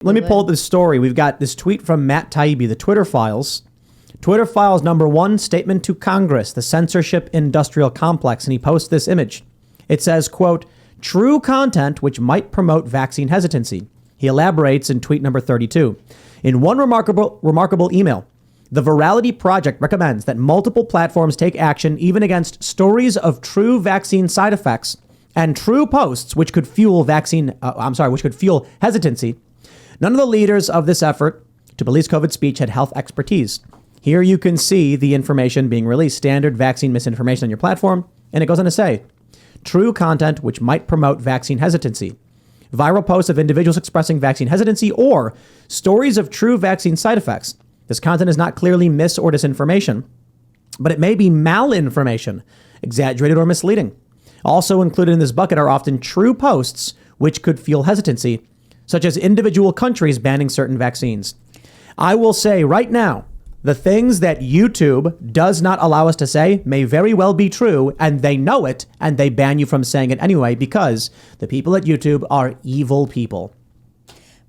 Let me pull up this story. We've got this tweet from Matt Taibbi, the Twitter files. Twitter files #1, statement to Congress, the censorship industrial complex. And he posts this image. It says, quote, true content which might promote vaccine hesitancy. He elaborates in tweet number 32. In one remarkable email, the Virality Project recommends that multiple platforms take action even against stories of true vaccine side effects and true posts which could fuel hesitancy. None of the leaders of this effort to police COVID speech had health expertise. Here you can see the information being released, standard vaccine misinformation on your platform. And it goes on to say, true content which might promote vaccine hesitancy. Viral posts of individuals expressing vaccine hesitancy or stories of true vaccine side effects. This content is not clearly mis or disinformation, but it may be malinformation, exaggerated or misleading. Also included in this bucket are often true posts which could fuel hesitancy, such as individual countries banning certain vaccines. I will say right now, the things that YouTube does not allow us to say may very well be true, and they know it, and they ban you from saying it anyway because the people at YouTube are evil people.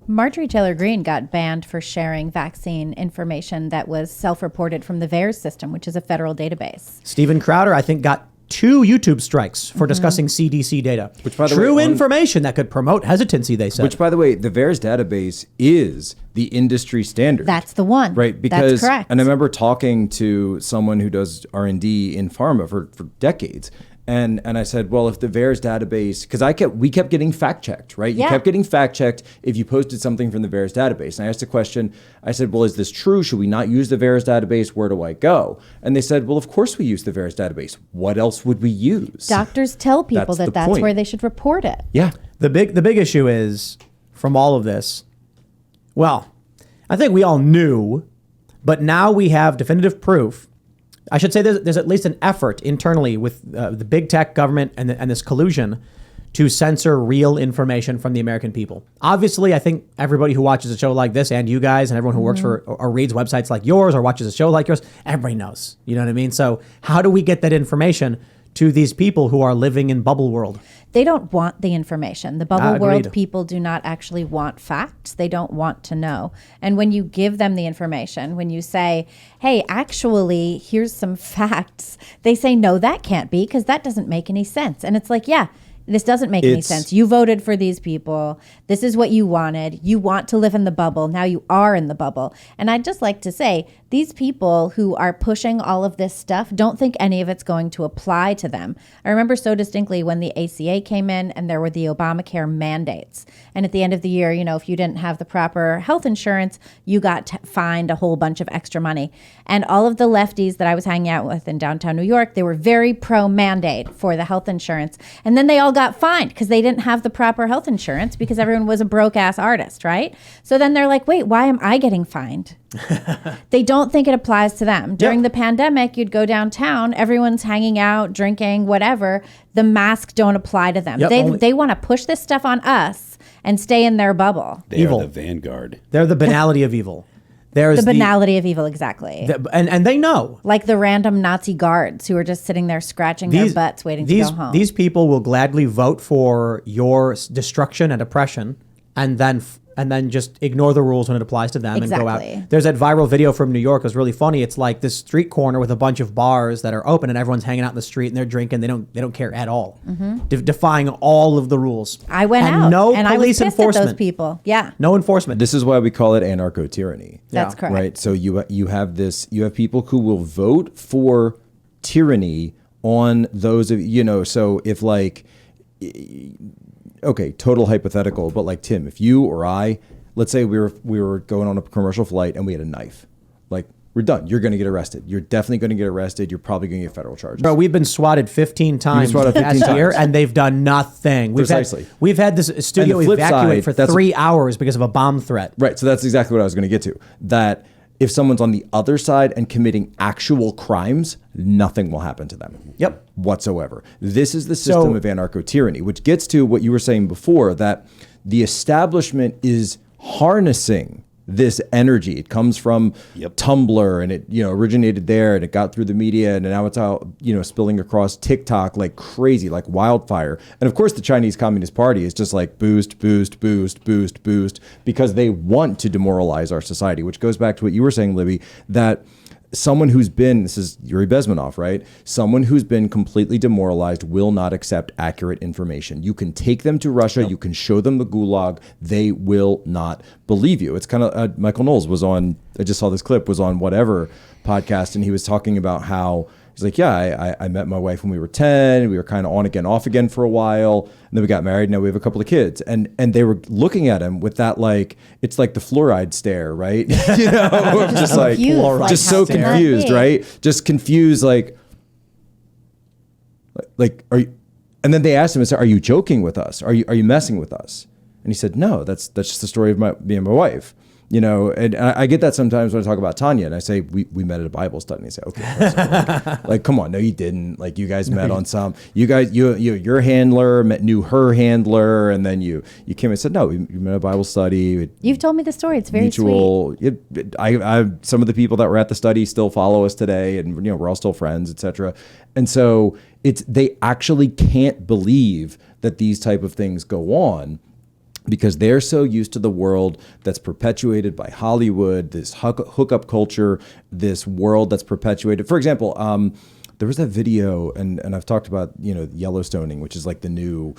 Marjorie Taylor Greene got banned for sharing vaccine information that was self-reported from the VAERS system, which is a federal database. Steven Crowder, I think, got 2 YouTube strikes for discussing CDC data. Which, by the way, information that could promote hesitancy, they said. Which, by the way, the VAERS database is the industry standard. That's the one. Right? Because, that's correct. And I remember talking to someone who does R&D in pharma for decades. And I said, well, if the VAERS database, because we kept getting fact checked, right? You kept getting fact checked if you posted something from the VAERS database. And I asked a question. I said, well, is this true? Should we not use the VAERS database? Where do I go? And they said, well, of course we use the VAERS database. What else would we use? Doctors tell people that's where they should report it. Yeah. The big issue is from all of this. Well, I think we all knew, but now we have definitive proof. I should say there's at least an effort internally with the big tech government and this collusion to censor real information from the American people. Obviously, I think everybody who watches a show like this and you guys and everyone who works for or reads websites like yours or watches a show like yours, everybody knows. You know what I mean? So how do we get that information to these people who are living in bubble world? They don't want the information. The bubble world people do not actually want facts. They don't want to know. And when you give them the information, when you say, hey, actually, here's some facts, they say, no, that can't be because that doesn't make any sense. And it's like, yeah, this doesn't make any sense. You voted for these people. This is what you wanted. You want to live in the bubble. Now you are in the bubble. And I'd just like to say, these people who are pushing all of this stuff don't think any of it's going to apply to them. I remember so distinctly when the ACA came in and there were the Obamacare mandates. And at the end of the year, you know, if you didn't have the proper health insurance, you got fined a whole bunch of extra money. And all of the lefties that I was hanging out with in downtown New York, they were very pro-mandate for the health insurance. And then they all got fined because they didn't have the proper health insurance because everyone was a broke-ass artist, right? So then they're like, wait, why am I getting fined? They don't think it applies to them. During the pandemic, you'd go downtown, everyone's hanging out, drinking, whatever. The masks don't apply to them. They want to push this stuff on us and stay in their bubble. They are the vanguard. They're the banality of evil. There's the banality of evil, exactly. And they know. Like the random Nazi guards who are just sitting there scratching their butts waiting to go home. These people will gladly vote for your destruction and oppression and then just ignore the rules when it applies to them and go out. There's that viral video from New York. It was really funny. It's like this street corner with a bunch of bars that are open and everyone's hanging out in the street and they're drinking. They don't care at all. Defying all of the rules. I went and out no and police I was pissed enforcement. at those people. Yeah. No enforcement. This is why we call it anarcho-tyranny. That's correct. Right? So you have people who will vote for tyranny on those of, so if like, okay, total hypothetical, but like Tim, if you or I, let's say we were going on a commercial flight and we had a knife, like we're done. You're going to get arrested. You're definitely going to get arrested. You're probably going to get federal charges. Bro, we've been swatted 15 times last year and they've done nothing. We've had this studio evacuate for 3 hours because of a bomb threat. Right. So that's exactly what I was going to get to. That if someone's on the other side and committing actual crimes, nothing will happen to them. Yep. Whatsoever. This is the system of anarcho-tyranny, which gets to what you were saying before, that the establishment is harnessing this energy. It comes from Tumblr, and it originated there, and it got through the media, and now it's out spilling across TikTok like crazy, like wildfire. And of course, the Chinese Communist Party is just like boost, boost, boost, boost, boost, because they want to demoralize our society. Which goes back to what you were saying, Libby, that someone who's been, this is Yuri Bezmenov, right? Someone who's been completely demoralized will not accept accurate information. You can take them to Russia, you can show them the gulag, they will not believe you. It's kind of, Michael Knowles was on, I just saw this clip, was on whatever podcast, and he was talking about how, he's like, yeah, I met my wife when we were 10, we were kind of on again, off again for a while, and then we got married, now we have a couple of kids. And they were looking at him with that, like, it's like the fluoride stare, right? Just like, just so confused, right? Just confused, like, are you, and then they asked him, and said, are you joking with us? Are you messing with us? And he said, no, that's just the story of me and my wife. And I get that sometimes when I talk about Tanya, and I say, we met at a Bible study, and they say, okay, like, come on, no, you didn't. Like, you guys met on some, your handler knew her handler, and then you came and said, no, we met at a Bible study. You've told me the story. It's very mutual, sweet. Some of the people that were at the study still follow us today, and we're all still friends, etc. And so they actually can't believe that these type of things go on, because they're so used to the world that's perpetuated by Hollywood, this hookup culture, this world that's perpetuated. For example, there was that video, and I've talked about Yellowstoning, which is like the new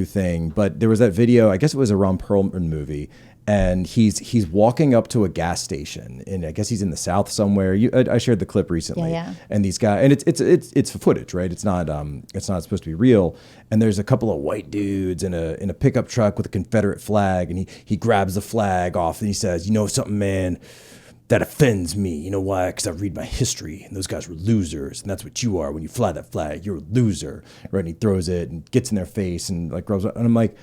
thing. But there was that video. I guess it was a Ron Perlman movie. And he's walking up to a gas station, and I guess he's in the South somewhere. I shared the clip recently, and these guys, and it's footage, right? It's not supposed to be real. And there's a couple of white dudes in a pickup truck with a Confederate flag, and he grabs the flag off, and he says, something, man, that offends me. You know why? Because I read my history, and those guys were losers, and that's what you are when you fly that flag. You're a loser, right? And he throws it and gets in their face and like grabs it, and I'm like,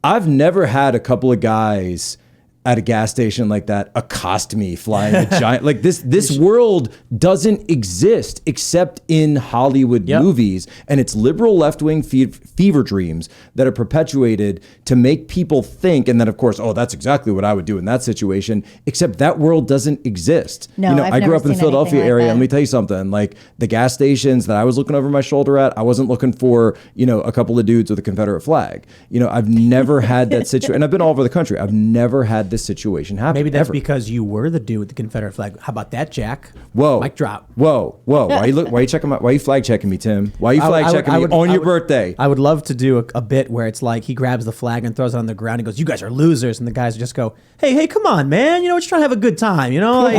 I've never had a couple of guys at a gas station like that accost me flying a giant, like this world doesn't exist except in Hollywood movies, and it's liberal left-wing fever dreams that are perpetuated to make people think, and then of course, oh, that's exactly what I would do in that situation, except that world doesn't exist. No, I grew up in the Philadelphia area, and let me tell you something, like the gas stations that I was looking over my shoulder at, I wasn't looking for, a couple of dudes with a Confederate flag. I've never had that situation, and I've been all over the country. I've never had this situation happen. Maybe that's ever. because you were the dude with the Confederate flag. How about that, Jack? Whoa! Mic drop. Whoa! Why you checking why you flag checking me, Tim? Why you flag checking me on your birthday? I would love to do a bit where it's like he grabs the flag and throws it on the ground and goes, "You guys are losers," and the guys just go, "Hey, come on, man! We're just trying to have a good time, Come on,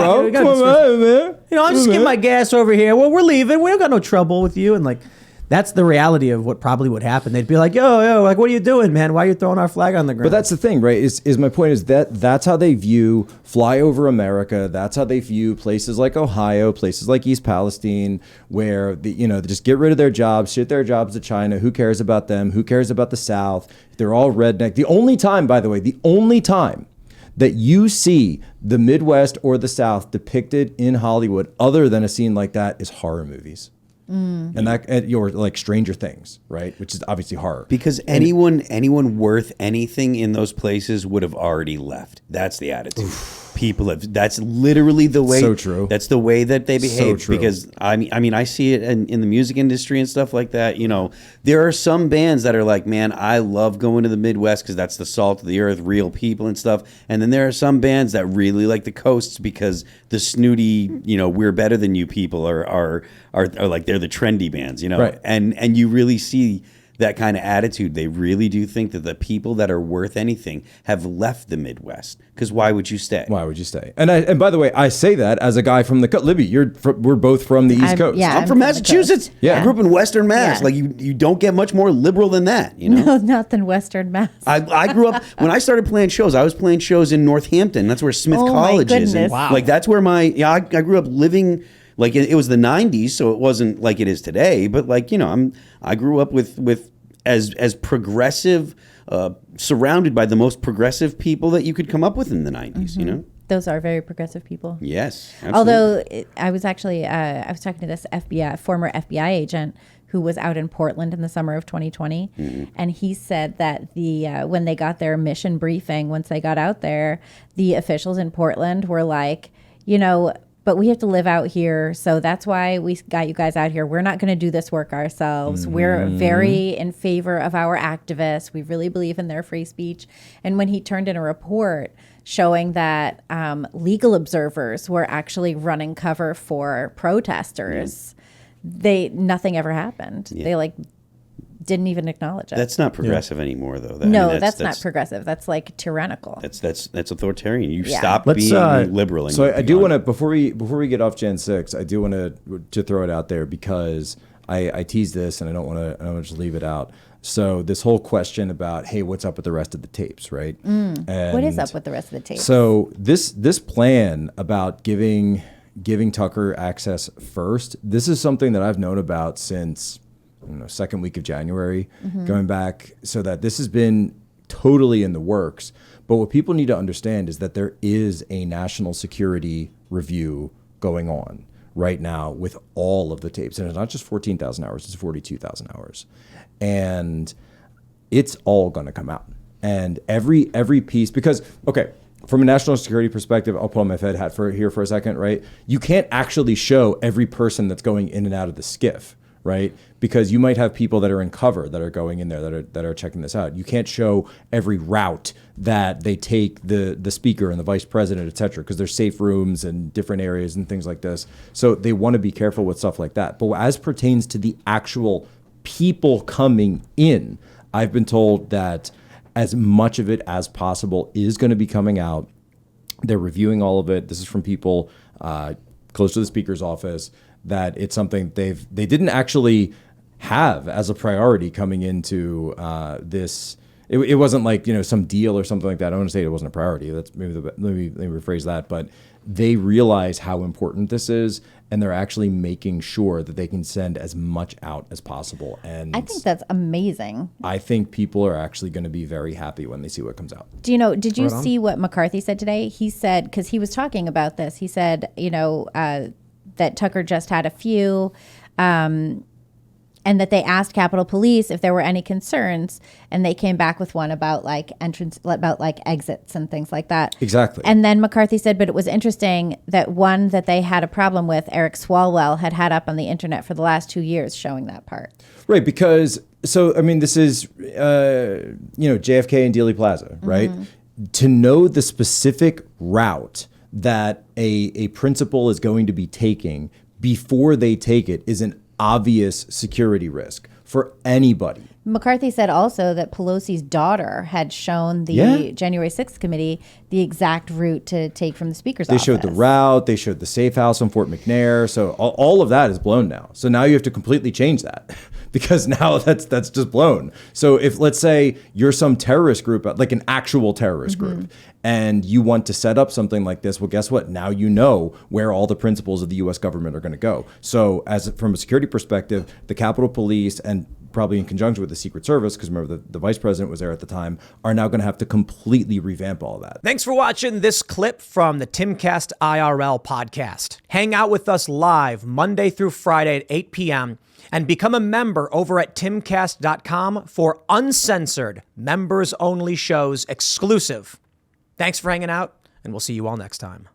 man. I'm just getting my gas over here. Well, we're leaving. We don't got no trouble with you." And like, that's the reality of what probably would happen. They'd be like, yo, like, what are you doing, man? Why are you throwing our flag on the ground? But that's the thing, right? Is my point is that's how they view flyover America. That's how they view places like Ohio, places like East Palestine, where they just get rid of their jobs, ship their jobs to China. Who cares about them? Who cares about the South? They're all redneck. The only time, by the way, that you see the Midwest or the South depicted in Hollywood, other than a scene like that, is horror movies. And that you're like Stranger Things, right? Which is obviously horror. Because anyone worth anything in those places would have already left. That's the attitude. People have. That's literally the way. So true. That's the way that they behave. So true. Because I mean, I see it in the music industry and stuff like that. There are some bands that are like, man, I love going to the Midwest because that's the salt of the earth, real people and stuff. And then there are some bands that really like the coasts because the snooty, we're better than you people are like they're the trendy bands, Right. And you really see that kind of attitude. They really do think that the people that are worth anything have left the Midwest. Because why would you stay? Why would you stay? And by the way, I say that as a guy from the coast. Libby, we're both from the East Coast. Yeah, I'm from Massachusetts. Yeah. I grew up in Western Mass. Yeah. Like you don't get much more liberal than that. No, not than Western Mass. I grew up when I started playing shows. I was playing shows in Northampton. That's where Smith College is. And Wow. Like that's where I grew up living. Like it was the 90s, so it wasn't like it is today. But like I grew up with as progressive, surrounded by the most progressive people that you could come up with in the 90s. Those are very progressive people. Yes, absolutely. Although I was actually I was talking to this former FBI agent who was out in Portland in the summer of 2020. And he said that when they got their mission briefing, once they got out there, the officials in Portland were like, but we have to live out here. So that's why we got you guys out here. We're not going to do this work ourselves. We're very in favor of our activists. We really believe in their free speech. And when he turned in a report showing that legal observers were actually running cover for protesters, nothing ever happened. They didn't even acknowledge it. That's not progressive anymore, though. That's not progressive. That's like tyrannical. That's authoritarian. You stop being liberal. So I do want to, before we get off Gen 6, I do want to throw it out there because I teased this and I don't want to just leave it out. So this whole question about, hey, what's up with the rest of the tapes, right? And what is up with the rest of the tapes? So this plan about giving Tucker access first, this is something that I've known about since second week of January, going back, so that this has been totally in the works. But what people need to understand is that there is a national security review going on right now with all of the tapes. And it's not just 14,000 hours, it's 42,000 hours. And it's all going to come out. And every piece, because, okay, from a national security perspective, I'll put on my Fed hat for a second, right? You can't actually show every person that's going in and out of the skiff, right? Because you might have people that are in cover that are going in there that are checking this out. You can't show every route that they take the speaker and the vice president, et cetera, because there's safe rooms and different areas and things like this. So they want to be careful with stuff like that. But as pertains to the actual people coming in, I've been told that as much of it as possible is going to be coming out. They're reviewing all of it. This is from people close to the speaker's office, that it's something they didn't actually have as a priority coming into this. It wasn't like some deal or something like that. I don't want to say it wasn't a priority. Let me rephrase that. But they realize how important this is, and they're actually making sure that they can send as much out as possible. And I think that's amazing. I think people are actually going to be very happy when they see what comes out. Did you see what McCarthy said today? He said, because he was talking about this, he said, that Tucker just had a few, and that they asked Capitol Police if there were any concerns, and they came back with one about exits and things like that. Exactly. And then McCarthy said, but it was interesting that one that they had a problem with, Eric Swalwell, had up on the internet for the last 2 years showing that part. Right, because, this is, JFK and Dealey Plaza, right? To know the specific route that a principal is going to be taking before they take it is an obvious security risk for anybody. McCarthy said also that Pelosi's daughter had shown the January 6th committee the exact route to take from the speaker's office. They showed the route. They showed the safe house on Fort McNair. So all of that is blown now. So now you have to completely change that because now that's just blown. So if, let's say, you're some terrorist group, like an actual terrorist group, and you want to set up something like this, well, guess what? Now you know where all the principles of the U.S. government are going to go. So from a security perspective, the Capitol Police, and probably in conjunction with the Secret Service, because remember the vice president was there at the time, are now going to have to completely revamp all of that. Thanks for watching this clip from the Timcast IRL podcast. Hang out with us live Monday through Friday at 8 p.m. and become a member over at timcast.com for uncensored, members-only shows exclusive. Thanks for hanging out, and we'll see you all next time.